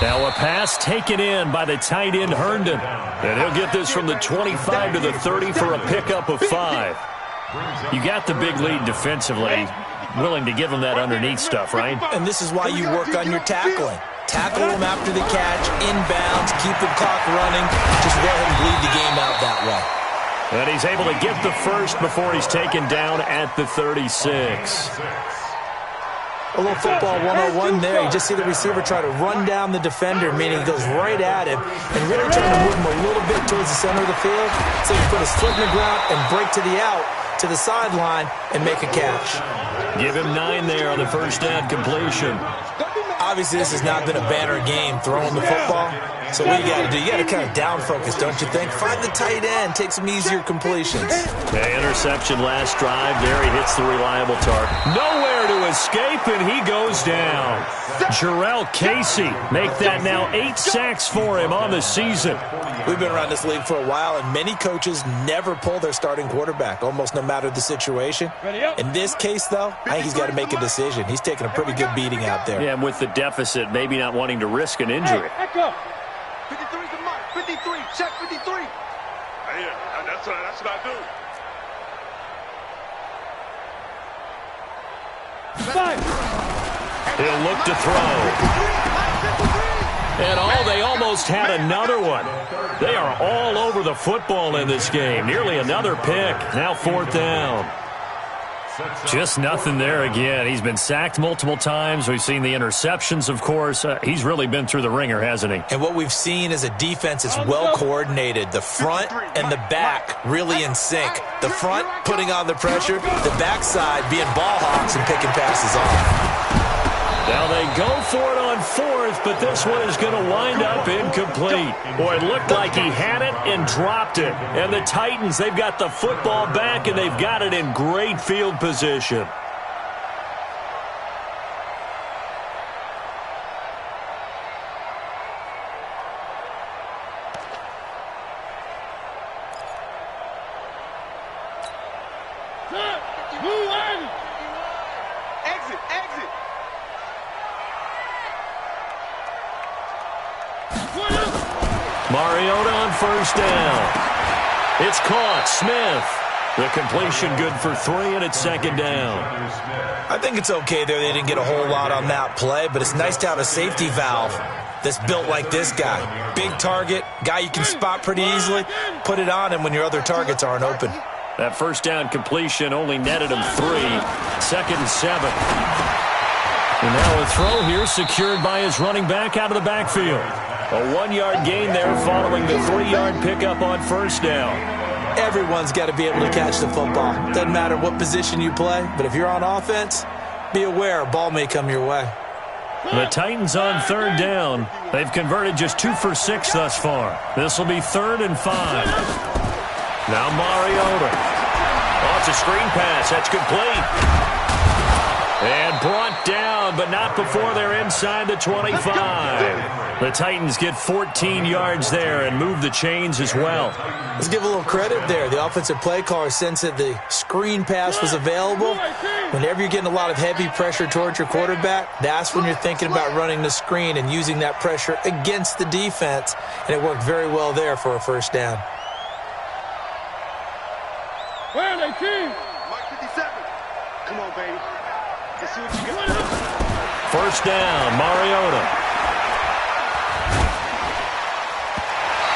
Now a pass taken in by the tight end Herndon. And he'll get this from the 25 to the 30 for a pickup of 5. You got the big lead defensively. Willing to give them that underneath stuff, right? And this is why you work on your tackling. Tackle them after the catch, inbounds, keep the clock running. Just go ahead and bleed the game out that way. And he's able to get the first before he's taken down at the 36. A little football 101 there. You just see the receiver try to run down the defender, meaning he goes right at him and really trying to move him a little bit towards the center of the field so he can put his foot in the ground and break to the out, to the sideline, and make a catch. Give him 9 there on the first down completion. I Obviously, this has not been a banner game throwing the football. So what you got to do, you got to kind of down focus, don't you think? Find the tight end, take some easier completions. Okay, interception last drive. There he hits the reliable target. Nowhere to escape, and he goes down. Jarrell Casey make that now 8 sacks for him on the season. We've been around this league for a while, and many coaches never pull their starting quarterback, almost no matter the situation. In this case, though, I think he's got to make a decision. He's taking a pretty good beating out there. Yeah, and with the deficit, maybe not wanting to risk an injury. Hey, back up. 53's the mark. 53. Check 53. Yeah, that's what I do. He'll look to throw. And they almost had another one. They are all over the football in this game. Nearly another pick. Now 4th down. Just nothing there again. He's been sacked multiple times. We've seen the interceptions, of course. He's really been through the ringer, hasn't he? And what we've seen is a defense that's well coordinated. The front and the back really in sync. The front putting on the pressure. The backside being ball hawks and picking passes off. Now they go for it on 4th, but this one is going to wind up incomplete. Boy, it looked like he had it and dropped it. And the Titans, they've got the football back, and they've got it in great field position. Exit. Mariota on 1st down. It's caught. Smith. The completion good for 3, and it's 2nd down. I think it's okay there. They didn't get a whole lot on that play, but it's nice to have a safety valve that's built like this guy. Big target, guy you can spot pretty easily. Put it on him when your other targets aren't open. That 1st down completion only netted him 3. 2nd and 7. And now a throw here secured by his running back out of the backfield. A 1-yard gain there following the 3-yard pickup on 1st down. Everyone's got to be able to catch the football. Doesn't matter what position you play, but if you're on offense, be aware a ball may come your way. The Titans on 3rd down. They've converted just 2 for 6 thus far. This will be 3rd and 5. Now Mariota. Oh, it's a screen pass. That's complete. And brought down, but not before they're inside the 25. The Titans get 14 yards there and move the chains as well. Let's give a little credit there. The offensive play caller sensed that the screen pass was available. Whenever you're getting a lot of heavy pressure towards your quarterback, that's when you're thinking about running the screen and using that pressure against the defense. And it worked very well there for a 1st down. Where are they, team? Mark 57. Come on, baby. Let's see what you got. 1st down, Mariota.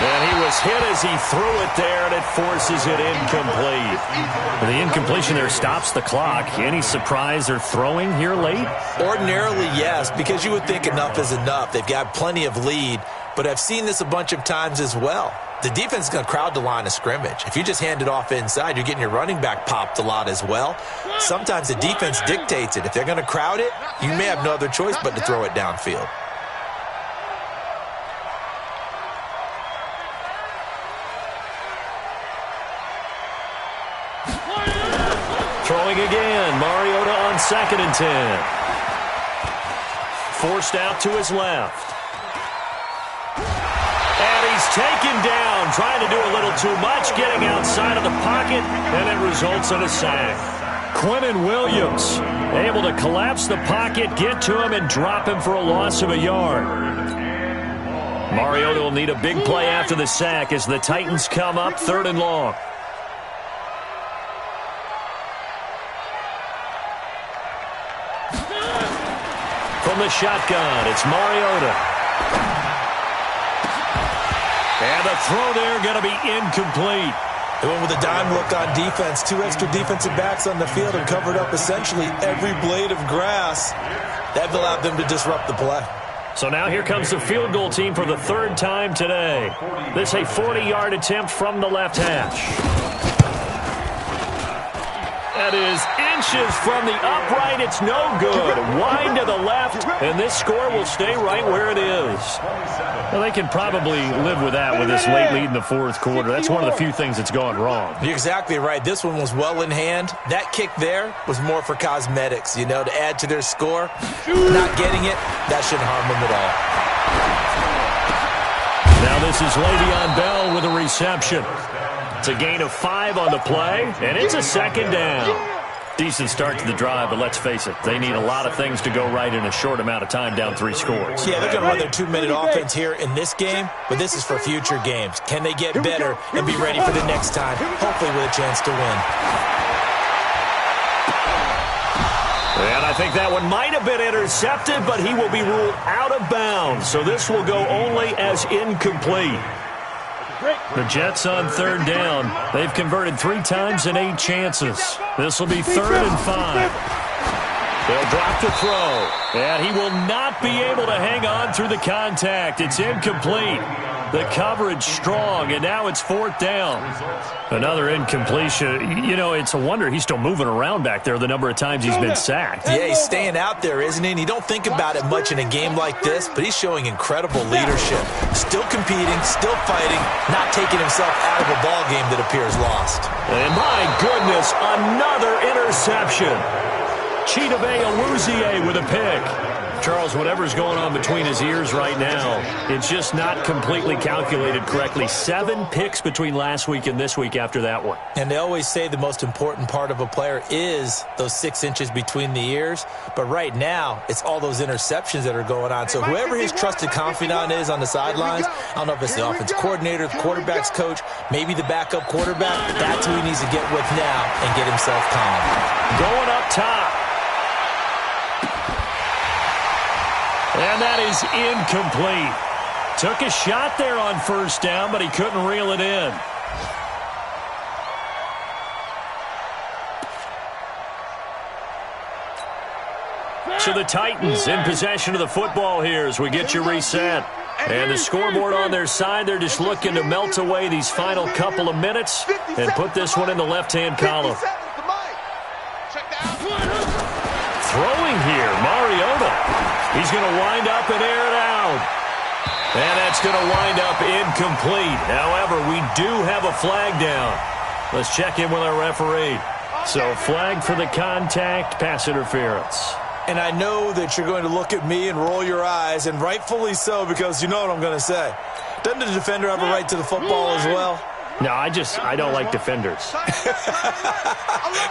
And he was hit as he threw it there, and it forces it incomplete. The incompletion there stops the clock. Any surprise they're throwing here late? Ordinarily, yes, because you would think enough is enough. They've got plenty of lead, but I've seen this a bunch of times as well. The defense is going to crowd the line of scrimmage. If you just hand it off inside, you're getting your running back popped a lot as well. Sometimes the defense dictates it. If they're going to crowd it, you may have no other choice but to throw it downfield. Throwing again. Mariota on 2nd and 10. Forced out to his left. And he's taken down, trying to do a little too much, getting outside of the pocket, and it results in a sack. Quinnen Williams able to collapse the pocket, get to him, and drop him for a loss of a yard. Mariota will need a big play after the sack as the Titans come up 3rd and long. From the shotgun, it's Mariota. And the throw there going to be incomplete. They went with a dime look on defense. 2 extra defensive backs on the field and covered up essentially every blade of grass. That allowed them to disrupt the play. So now here comes the field goal team for the 3rd time today. This a 40-yard attempt from the left hash. That is inches from the upright. It's no good. Wide to the left, and this score will stay right where it is. Well, they can probably live with that with this late lead in the fourth quarter. That's one of the few things that's gone wrong. You're exactly right. This one was well in hand. That kick there was more for cosmetics, you know, to add to their score. Not getting it, that shouldn't harm them at all. Now this is Le'Veon Bell with a reception. It's a gain of 5 on the play, and it's a second down. Decent start to the drive, but let's face it, they need a lot of things to go right in a short amount of time, down 3 scores. Yeah, they're going to run their 2-minute offense here in this game, but this is for future games. Can they get better and be ready for the next time, hopefully with a chance to win? And I think that one might have been intercepted, but he will be ruled out of bounds, so this will go only as incomplete. The Jets on third down. They've converted 3 times in 8 chances. This will be 3rd and 5. They'll drop to throw. And he will not be able to hang on through the contact. It's incomplete. The coverage strong, and now it's 4th down. Another incompletion. You know, it's a wonder he's still moving around back there the number of times he's been sacked. Yeah, he's staying out there, isn't he? And you don't think about it much in a game like this, but he's showing incredible leadership. Still competing, still fighting, not taking himself out of a ball game that appears lost. And my goodness, another interception. Chidobe Awuzie with a pick. Charles, whatever's going on between his ears right now, it's just not completely calculated correctly. 7 picks between last week and this week after that one. And they always say the most important part of a player is those 6 inches between the ears. But right now, it's all those interceptions that are going on. So whoever his trusted confidant is on the sidelines, I don't know if it's the offense coordinator, the quarterback's coach, maybe the backup quarterback, that's who he needs to get with now and get himself calm. Going up top. And that is incomplete. Took a shot there on 1st down, but he couldn't reel it in. So the Titans in possession of the football here as we get you reset. And the scoreboard on their side, they're just looking to melt away these final couple of minutes and put this one in the left-hand column. Throwing here, Mariota. He's going to wind up and air it out. And that's going to wind up incomplete. However, we do have a flag down. Let's check in with our referee. So flag for the contact, pass interference. And I know that you're going to look at me and roll your eyes, and rightfully so, because you know what I'm going to say. Doesn't the defender have a right to the football as well? No, I don't like defenders.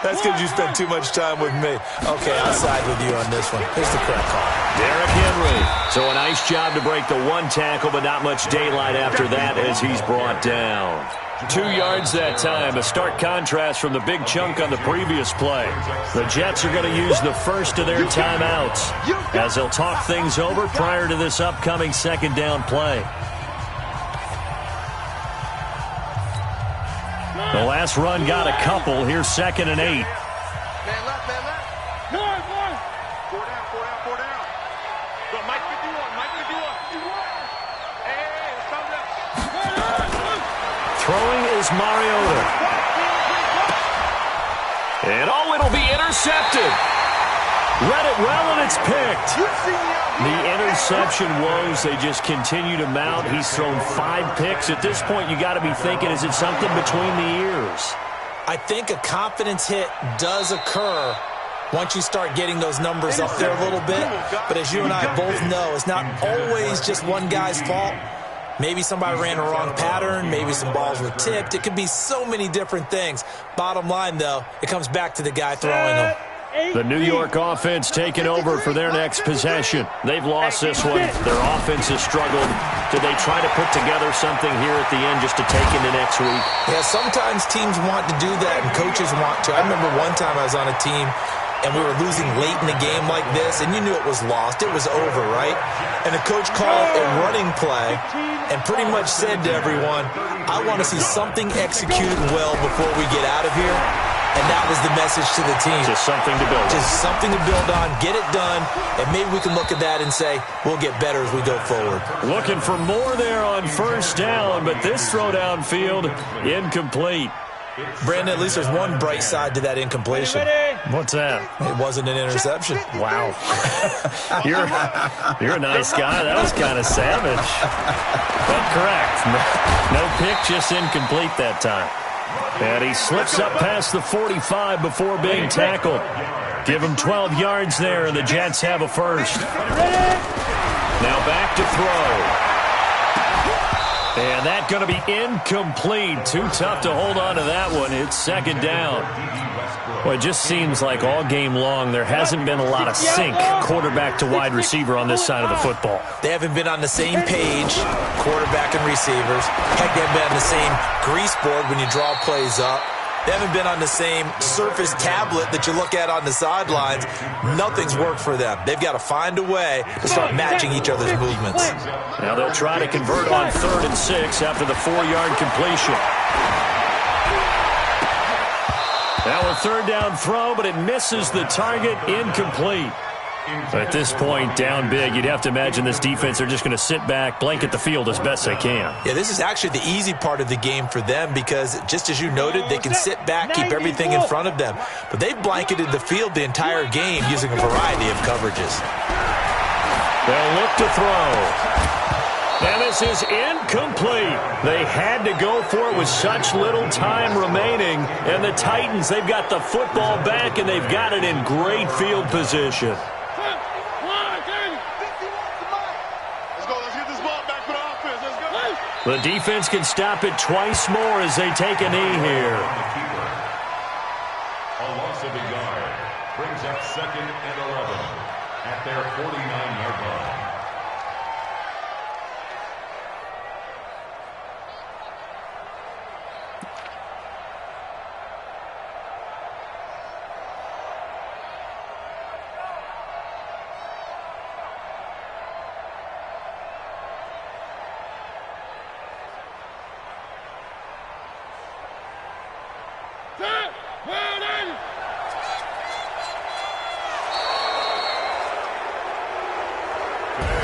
That's because you spend too much time with me. Okay, I'll side with you on this one. Here's the correct call. Derrick Henry. So a nice job to break the 1 tackle, but not much daylight after that as he's brought down. 2 yards that time. A stark contrast from the big chunk on the previous play. The Jets are going to use the first of their timeouts as they'll talk things over prior to this upcoming 2nd down play. The last run got a couple. Here's 2nd and 8. Man left, man left. 4 down. 4 down. Go, Mike 51, Mike 51. Hey, let's calm down. Throwing is Mariota. And it'll be intercepted. Read it well, and it's picked. The interception woes, they just continue to mount. He's thrown 5 picks. At this point, you got to be thinking, is it something between the ears? I think a confidence hit does occur once you start getting those numbers up there a little bit. But as you and I both know, it's not always just one guy's fault. Maybe somebody ran a wrong pattern. Maybe some balls were tipped. It could be so many different things. Bottom line, though, it comes back to the guy throwing them. The New York offense taking over for their next possession. They've lost this one. Their offense has struggled. Do they try to put together something here at the end just to take into next week? Yeah, sometimes teams want to do that and coaches want to. I remember one time I was on a team and we were losing late in the game like this, and you knew it was lost. It was over, right? And the coach called a running play and pretty much said to everyone, I want to see something executed well before we get out of here. And that was the message to the team. Just something to build on. Just something to build on, get it done, and maybe we can look at that and say, we'll get better as we go forward. Looking for more there on 1st down, but this throw downfield, incomplete. Brandon, at least there's one bright side to that incompletion. What's that? It wasn't an interception. Wow. You're a nice guy. That was kind of savage. But correct. No pick, just incomplete that time. And he slips up past the 45 before being tackled. Give him 12 yards there, and the Jets have a first. Now back to throw. And that's going to be incomplete. Too tough to hold on to that one. It's second down. Well, it just seems like all game long there hasn't been a lot of sync quarterback to wide receiver on this side of the football. They haven't been on the same page, quarterback and receivers. Heck, they haven't been on the same grease board when you draw plays up. They haven't been on the same Surface tablet that you look at on the sidelines. Nothing's worked for them. They've got to find a way to start matching each other's movements. Now they'll try to convert on 3rd and 6 after the 4-yard completion. Now a 3rd down throw, but it misses the target, incomplete. At this point, down big, you'd have to imagine this defense are just going to sit back, blanket the field as best they can. Yeah, this is actually the easy part of the game for them because, just as you noted, they can sit back, keep everything in front of them. But they've blanketed the field the entire game using a variety of coverages. They'll look to throw. And this is incomplete. They had to go for it with such little time remaining. And the Titans, they've got the football back, and they've got it in great field position. The defense can stop it twice more as they take a knee here. A loss of a yard brings up 2nd and 11 at their 49-yard line.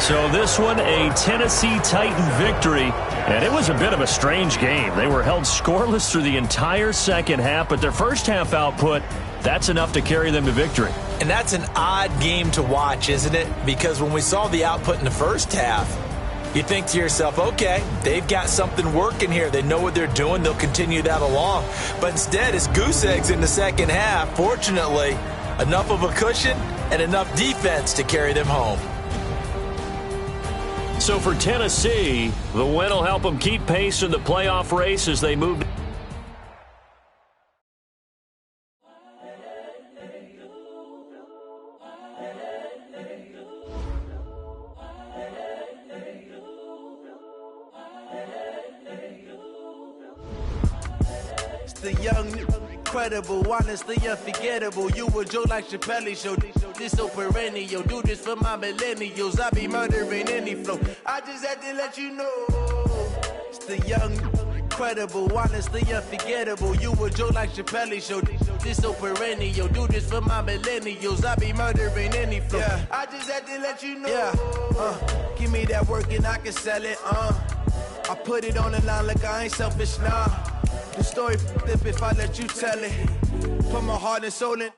So this one, a Tennessee Titan victory, and it was a bit of a strange game. They were held scoreless through the entire second half, but their first half output, that's enough to carry them to victory. And that's an odd game to watch, isn't it? Because when we saw the output in the first half, you think to yourself, okay, they've got something working here. They know what they're doing. They'll continue that along. But instead, it's goose eggs in the second half. Fortunately, enough of a cushion and enough defense to carry them home. So for Tennessee, the win will help them keep pace in the playoff race as they move. It's the young, incredible, honestly unforgettable. You a Joe like Chappelle show. This so perennial. Do this for my millennials. I be murdering any flow. I just had to let you know. It's the young, incredible, honestly unforgettable. You a Joe like Chappelle show. This so perennial. Do this for my millennials. I be murdering any flow. Yeah. I just had to let you know. Yeah. Give me that work and I can sell it. I put it on the line like I ain't selfish, nah. The story flip if I let you tell it. Put my heart and soul in.